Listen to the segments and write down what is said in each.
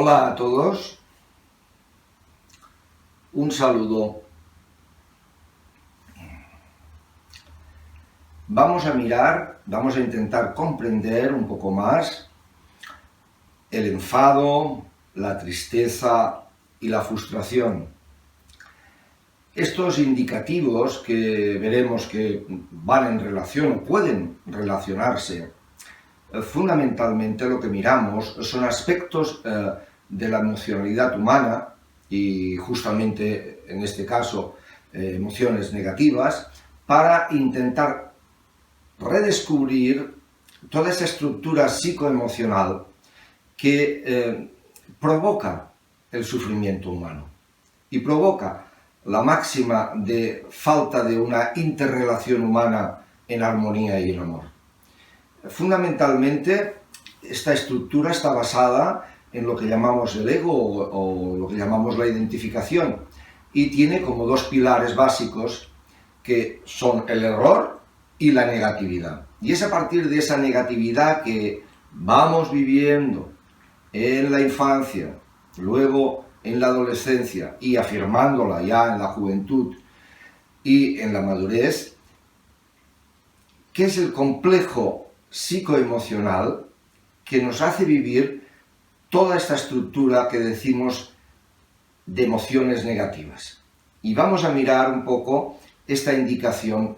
Hola a todos, un saludo. Vamos a intentar comprender un poco más el enfado, la tristeza y la frustración. Estos indicativos que veremos que van en relación o pueden relacionarse, fundamentalmente lo que miramos son aspectos de la emocionalidad humana y justamente en este caso emociones negativas, para intentar redescubrir toda esa estructura psicoemocional que provoca el sufrimiento humano y provoca la máxima de falta de una interrelación humana en armonía y en amor. Fundamentalmente, esta estructura está basada en lo que llamamos el ego o lo que llamamos la identificación, y tiene como dos pilares básicos que son el error y la negatividad. Y es a partir de esa negatividad que vamos viviendo en la infancia, luego en la adolescencia y afirmándola ya en la juventud y en la madurez, que es el complejo psicoemocional que nos hace vivir toda esta estructura que decimos de emociones negativas. Y vamos a mirar un poco esta indicación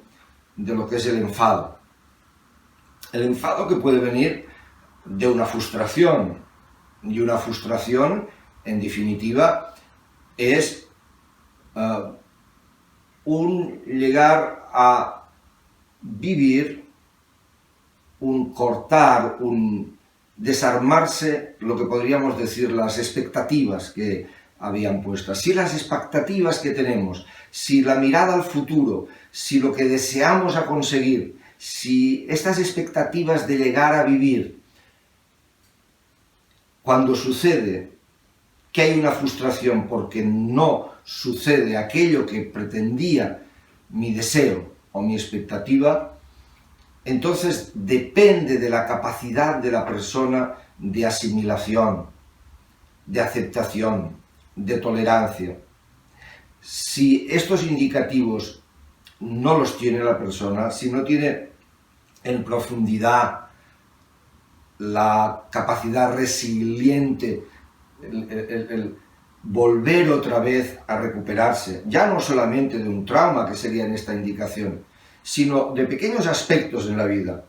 de lo que es el enfado. El enfado que puede venir de una frustración, y una frustración, en definitiva, es un llegar a vivir, un cortar, un desarmarse, lo que podríamos decir, las expectativas que habían puestas. Si las expectativas que tenemos, si la mirada al futuro, si lo que deseamos a conseguir, si estas expectativas de llegar a vivir, cuando sucede que hay una frustración porque no sucede aquello que pretendía mi deseo o mi expectativa, entonces depende de la capacidad de la persona de asimilación, de aceptación, de tolerancia. Si estos indicativos no los tiene la persona, si no tiene en profundidad la capacidad resiliente, el volver otra vez a recuperarse, ya no solamente de un trauma, que sería en esta indicación, sino de pequeños aspectos en la vida,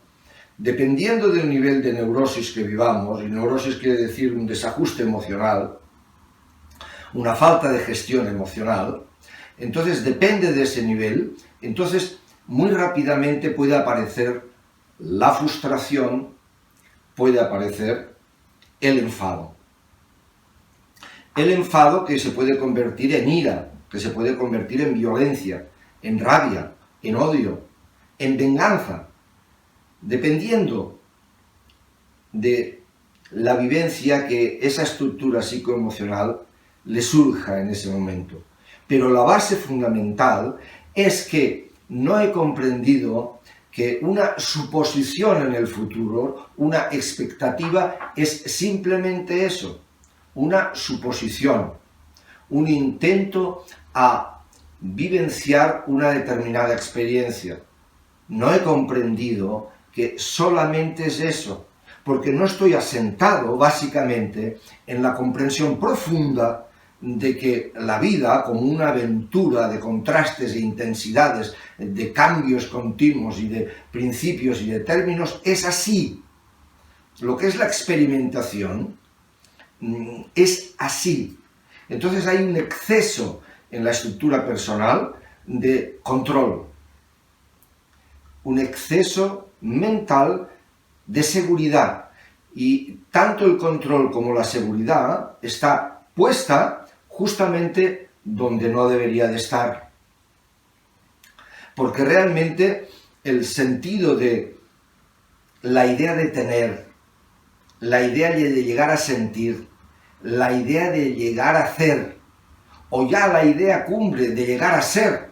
dependiendo del nivel de neurosis que vivamos, y neurosis quiere decir un desajuste emocional, una falta de gestión emocional, entonces depende de ese nivel, entonces muy rápidamente puede aparecer la frustración, puede aparecer el enfado. El enfado que se puede convertir en ira, que se puede convertir en violencia, en rabia, en odio, en venganza, dependiendo de la vivencia que esa estructura psicoemocional le surja en ese momento. Pero la base fundamental es que no he comprendido que una suposición en el futuro, una expectativa, es simplemente eso, una suposición, un intento a vivenciar una determinada experiencia. No he comprendido que solamente es eso, porque no estoy asentado básicamente en la comprensión profunda de que la vida, como una aventura de contrastes e intensidades, de cambios continuos y de principios y de términos, es así. Lo que es la experimentación es así. Entonces hay un exceso en la estructura personal de control, un exceso mental de seguridad, y tanto el control como la seguridad está puesta justamente donde no debería de estar, porque realmente el sentido de la idea de tener, la idea de llegar a sentir, la idea de llegar a hacer, o ya la idea cumbre de llegar a ser,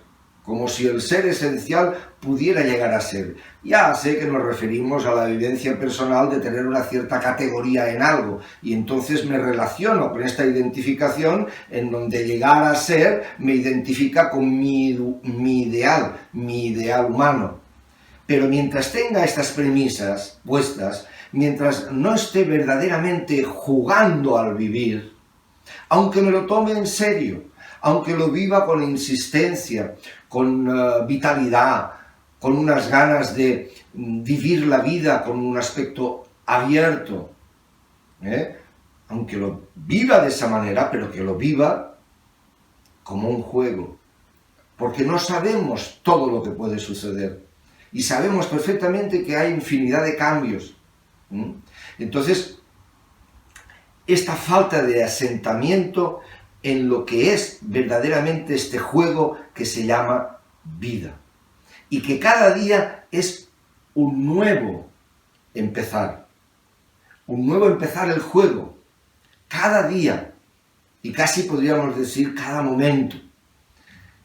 como si el ser esencial pudiera llegar a ser. Ya sé que nos referimos a la vivencia personal de tener una cierta categoría en algo, y entonces me relaciono con esta identificación en donde llegar a ser me identifica con mi ideal humano. Pero mientras tenga estas premisas puestas, mientras no esté verdaderamente jugando al vivir, aunque me lo tome en serio, aunque lo viva con insistencia, con vitalidad, con unas ganas de vivir la vida con un aspecto abierto, aunque lo viva de esa manera, pero que lo viva como un juego, porque no sabemos todo lo que puede suceder y sabemos perfectamente que hay infinidad de cambios. Entonces, esta falta de asentamiento en lo que es verdaderamente este juego que se llama vida, y que cada día es un nuevo empezar el juego, cada día, y casi podríamos decir cada momento.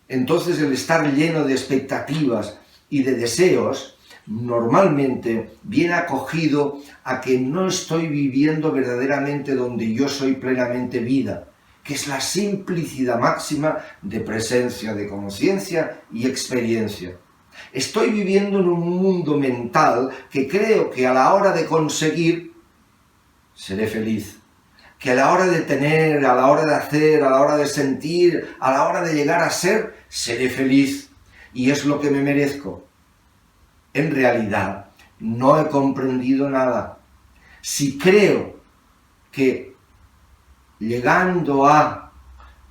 Entonces el estar lleno de expectativas y de deseos normalmente viene acogido a que no estoy viviendo verdaderamente donde yo soy plenamente vida, que es la simplicidad máxima de presencia, de conciencia y experiencia. Estoy viviendo en un mundo mental que creo que a la hora de conseguir seré feliz, que a la hora de tener, a la hora de hacer, a la hora de sentir, a la hora de llegar a ser, seré feliz y es lo que me merezco. En realidad, no he comprendido nada. Si creo que llegando a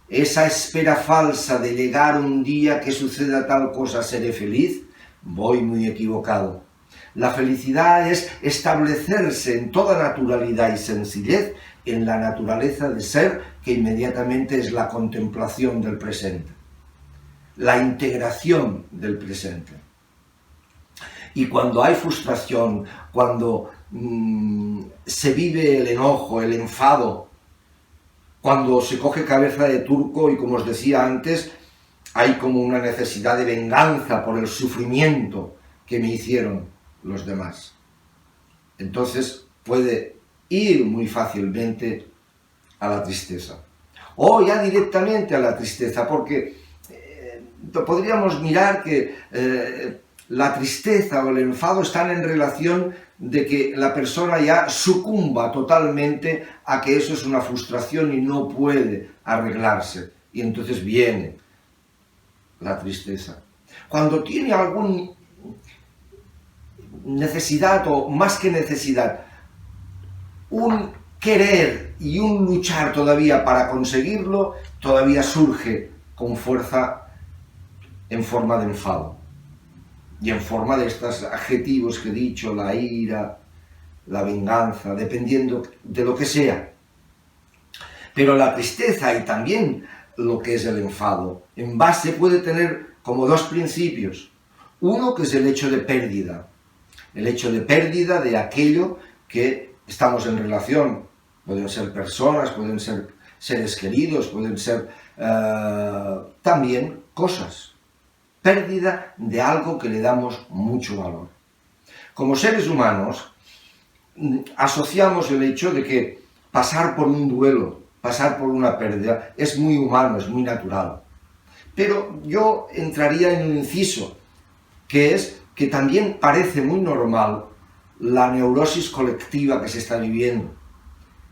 esa espera falsa de llegar un día que suceda tal cosa seré feliz, voy muy equivocado. La felicidad es establecerse en toda naturalidad y sencillez en la naturaleza de ser, que inmediatamente es la contemplación del presente, la integración del presente. Y cuando hay frustración, cuando se vive el enojo, el enfado, cuando se coge cabeza de turco y, como os decía antes, hay como una necesidad de venganza por el sufrimiento que me hicieron los demás. Entonces puede ir muy fácilmente a la tristeza. O ya directamente a la tristeza, porque podríamos mirar que la tristeza o el enfado están en relación de que la persona ya sucumba totalmente a que eso es una frustración y no puede arreglarse. Y entonces viene la tristeza. Cuando tiene alguna necesidad, o más que necesidad, un querer y un luchar todavía para conseguirlo, todavía surge con fuerza en forma de enfado. Y en forma de estos adjetivos que he dicho, la ira, la venganza, dependiendo de lo que sea. Pero la tristeza y también lo que es el enfado, en base puede tener como dos principios. Uno que es el hecho de pérdida. El hecho de pérdida de aquello que estamos en relación. Pueden ser personas, pueden ser seres queridos, pueden ser también cosas. Pérdida de algo que le damos mucho valor. Como seres humanos, asociamos el hecho de que pasar por un duelo, pasar por una pérdida, es muy humano, es muy natural. Pero yo entraría en un inciso, que es que también parece muy normal la neurosis colectiva que se está viviendo.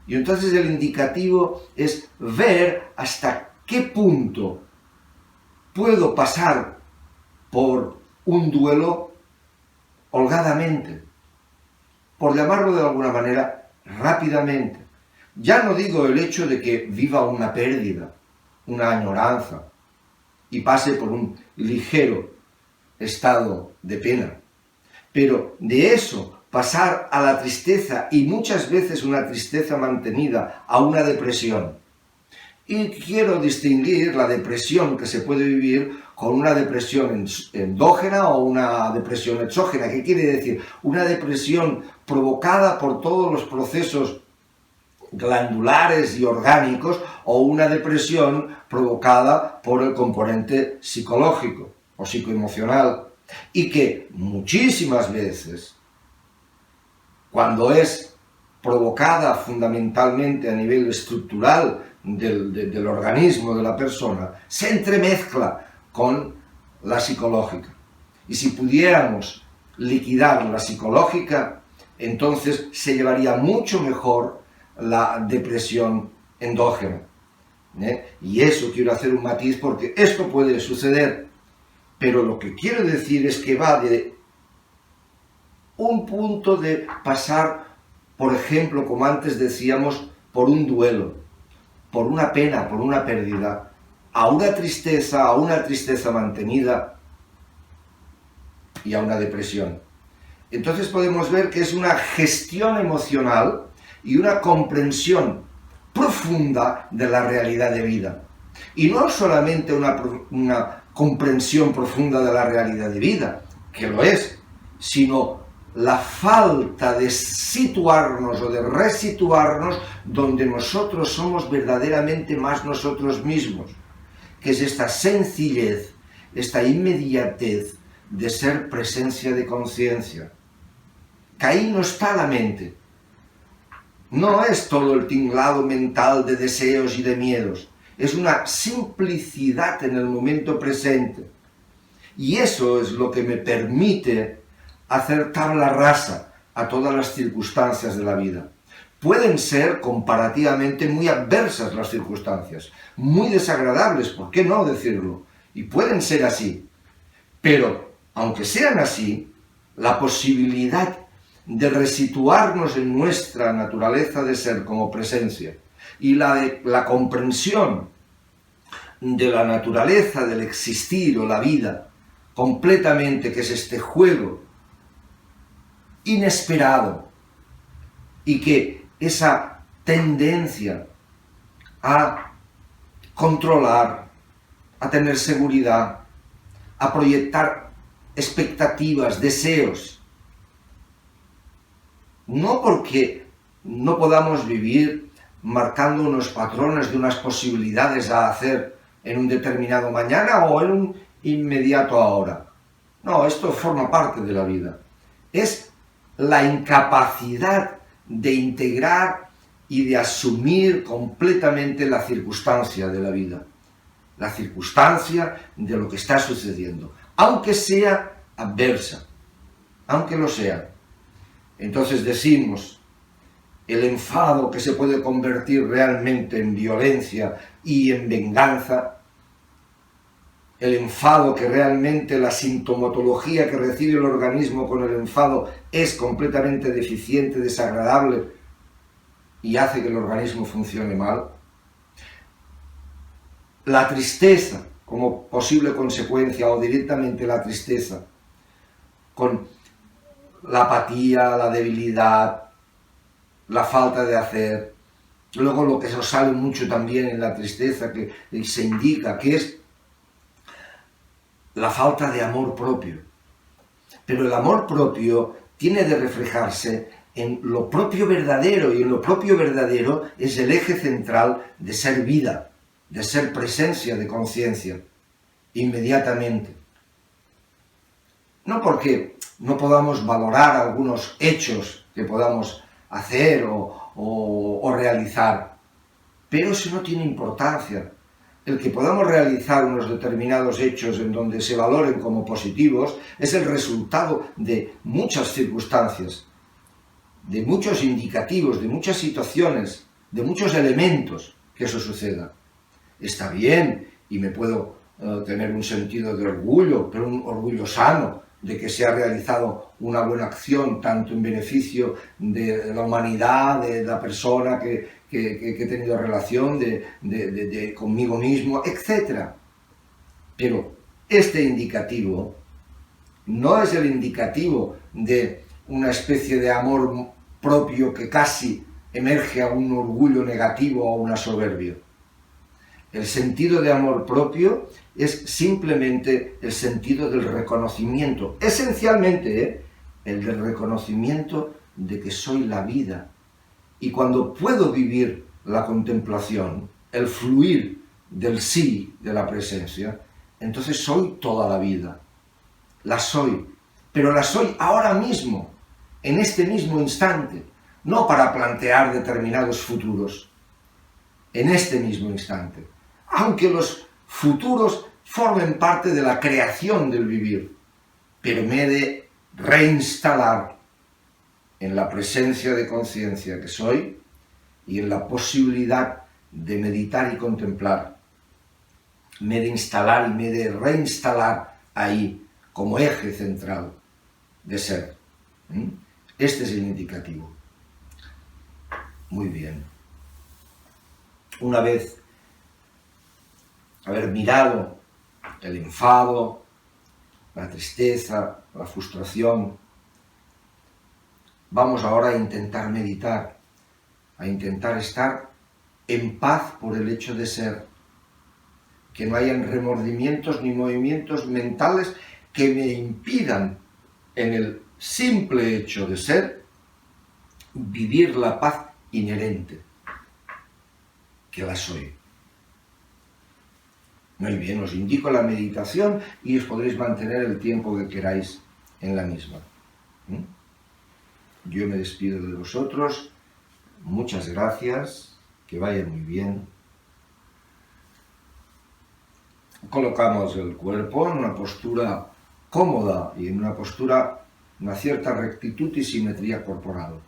Y entonces el indicativo es ver hasta qué punto puedo pasar por un duelo holgadamente, por llamarlo de alguna manera, rápidamente. Ya no digo el hecho de que viva una pérdida, una añoranza, y pase por un ligero estado de pena, pero de eso pasar a la tristeza, y muchas veces una tristeza mantenida, a una depresión. Y quiero distinguir la depresión que se puede vivir con una depresión endógena o una depresión exógena. ¿Qué quiere decir? Una depresión provocada por todos los procesos glandulares y orgánicos, o una depresión provocada por el componente psicológico. o psicoemocional, y que muchísimas veces, cuando es provocada fundamentalmente a nivel estructural del organismo de la persona, se entremezcla con la psicológica. Y si pudiéramos liquidar la psicológica, entonces se llevaría mucho mejor la depresión endógena. Y eso quiero hacer un matiz, porque esto puede suceder, pero lo que quiero decir es que va de un punto de pasar, por ejemplo, como antes decíamos, por un duelo, por una pena, por una pérdida, a una tristeza mantenida y a una depresión. Entonces podemos ver que es una gestión emocional y una comprensión profunda de la realidad de vida. Y no solamente una comprensión profunda de la realidad de vida, que lo es, sino la falta de situarnos o de resituarnos donde nosotros somos verdaderamente más nosotros mismos, que es esta sencillez, esta inmediatez de ser presencia de conciencia. Que ahí no está la mente. No es todo el tinglado mental de deseos y de miedos. Es una simplicidad en el momento presente. Y eso es lo que me permite hacer tabla rasa a todas las circunstancias de la vida. Pueden ser comparativamente muy adversas las circunstancias, muy desagradables, ¿por qué no decirlo? Y pueden ser así. Pero, aunque sean así, la posibilidad de resituarnos en nuestra naturaleza de ser como presencia y la comprensión de la naturaleza del existir o la vida completamente, que es este juego inesperado, y que esa tendencia a controlar, a tener seguridad, a proyectar expectativas, deseos, no porque no podamos vivir marcando unos patrones de unas posibilidades a hacer en un determinado mañana o en un inmediato ahora. No, esto forma parte de la vida. Es la incapacidad de integrar y de asumir completamente la circunstancia de la vida. La circunstancia de lo que está sucediendo, aunque sea adversa, aunque lo sea. Entonces decimos, el enfado que se puede convertir realmente en violencia y en venganza, el enfado que realmente la sintomatología que recibe el organismo con el enfado es completamente deficiente, desagradable y hace que el organismo funcione mal. La tristeza como posible consecuencia o directamente la tristeza con la apatía, la debilidad, la falta de hacer. Luego lo que nos sale mucho también en la tristeza, que se indica, que es la falta de amor propio. Pero el amor propio tiene de reflejarse en lo propio verdadero, y en lo propio verdadero es el eje central de ser vida, de ser presencia de conciencia, inmediatamente. No porque no podamos valorar algunos hechos que podamos hacer o realizar, pero eso no tiene importancia. El que podamos realizar unos determinados hechos en donde se valoren como positivos es el resultado de muchas circunstancias, de muchos indicativos, de muchas situaciones, de muchos elementos que eso suceda. Está bien y me puedo tener un sentido de orgullo, pero un orgullo sano, de que se ha realizado una buena acción, tanto en beneficio de la humanidad, de la persona que he tenido relación, de conmigo mismo, etc. Pero este indicativo no es el indicativo de una especie de amor propio que casi emerge a un orgullo negativo o a una soberbia. El sentido de amor propio es simplemente el sentido del reconocimiento, esencialmente el del reconocimiento de que soy la vida. Y cuando puedo vivir la contemplación, el fluir del sí, de la presencia, entonces soy toda la vida. La soy, pero la soy ahora mismo, en este mismo instante, no para plantear determinados futuros, en este mismo instante, aunque los futuros formen parte de la creación del vivir, pero me he de reinstalar en la presencia de conciencia que soy y en la posibilidad de meditar y contemplar. Me he de instalar y me he de reinstalar ahí como eje central de ser. Este es el indicativo. Muy bien. Una vez haber mirado el enfado, la tristeza, la frustración, vamos ahora a intentar meditar, a intentar estar en paz por el hecho de ser, que no hayan remordimientos ni movimientos mentales que me impidan en el simple hecho de ser vivir la paz inherente, que la soy. Muy bien, os indico la meditación y os podréis mantener el tiempo que queráis en la misma. Yo me despido de vosotros, muchas gracias, que vaya muy bien. Colocamos el cuerpo en una postura cómoda y en una cierta rectitud y simetría corporal.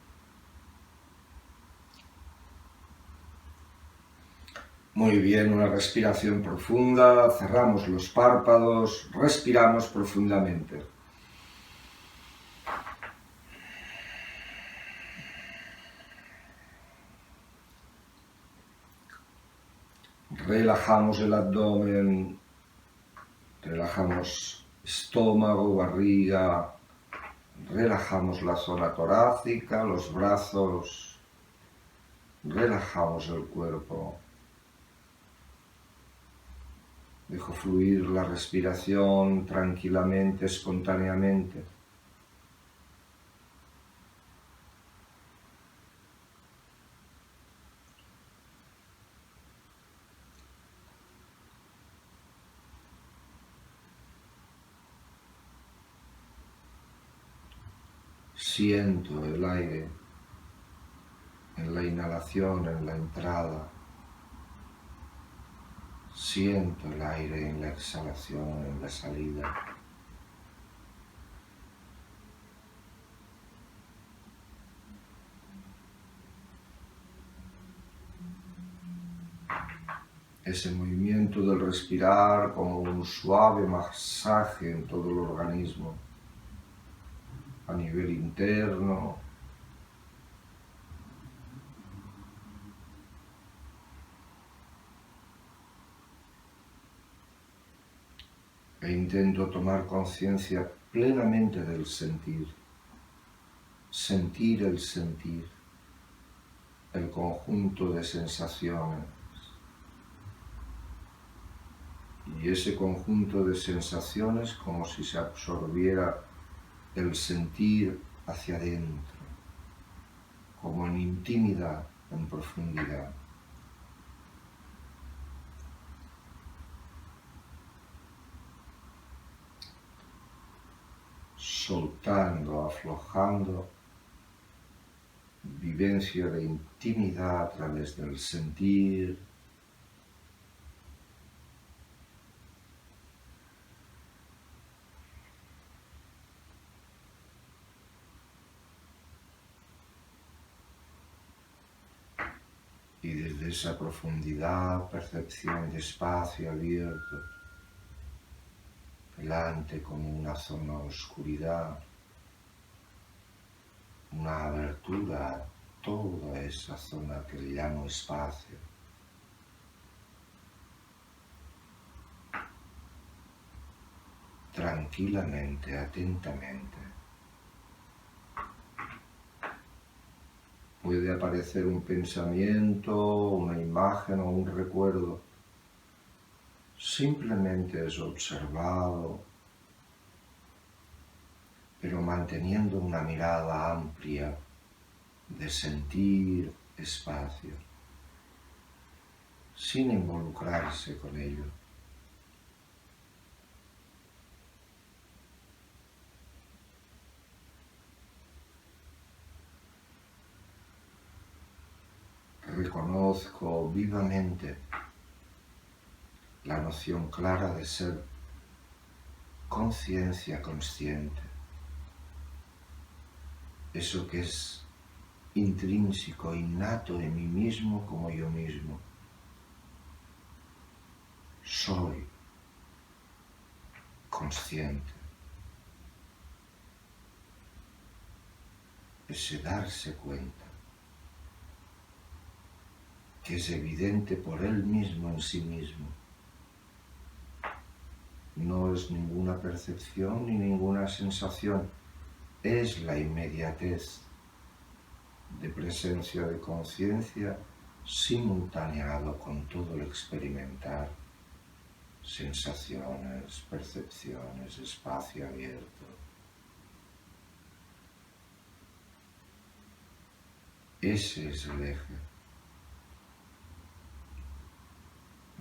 Muy bien, una respiración profunda, cerramos los párpados, respiramos profundamente. Relajamos el abdomen, relajamos estómago, barriga, relajamos la zona torácica, los brazos, relajamos el cuerpo. Dejo fluir la respiración tranquilamente, espontáneamente. Siento el aire en la inhalación, en la entrada. Siento el aire en la exhalación, en la salida. Ese movimiento del respirar como un suave masaje en todo el organismo, a nivel interno, e intento tomar conciencia plenamente del sentir, sentir, el conjunto de sensaciones. Y ese conjunto de sensaciones como si se absorbiera el sentir hacia adentro, como en intimidad, en profundidad. Soltando, aflojando, vivencia de intimidad a través del sentir. Y desde esa profundidad, percepción de espacio abierto, delante como una zona de oscuridad, una abertura a toda esa zona que le llamo espacio. Tranquilamente, atentamente. Puede aparecer un pensamiento, una imagen o un recuerdo. Simplemente es observado, pero manteniendo una mirada amplia de sentir espacio, sin involucrarse con ello. reconozco vivamente la noción clara de ser conciencia consciente, eso que es intrínseco, innato en mí mismo como yo mismo. Soy consciente. Ese darse cuenta, que es evidente por él mismo en sí mismo. No es ninguna percepción ni ninguna sensación, es la inmediatez de presencia de conciencia simultaneado con todo el experimentar, sensaciones, percepciones, espacio abierto. Ese es el eje.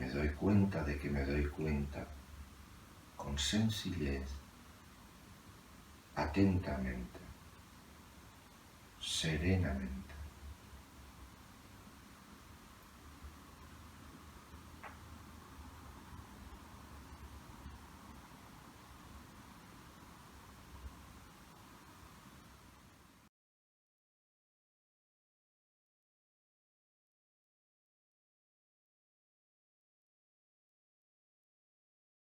Me doy cuenta de que me doy cuenta, con sencillez, atentamente, serenamente.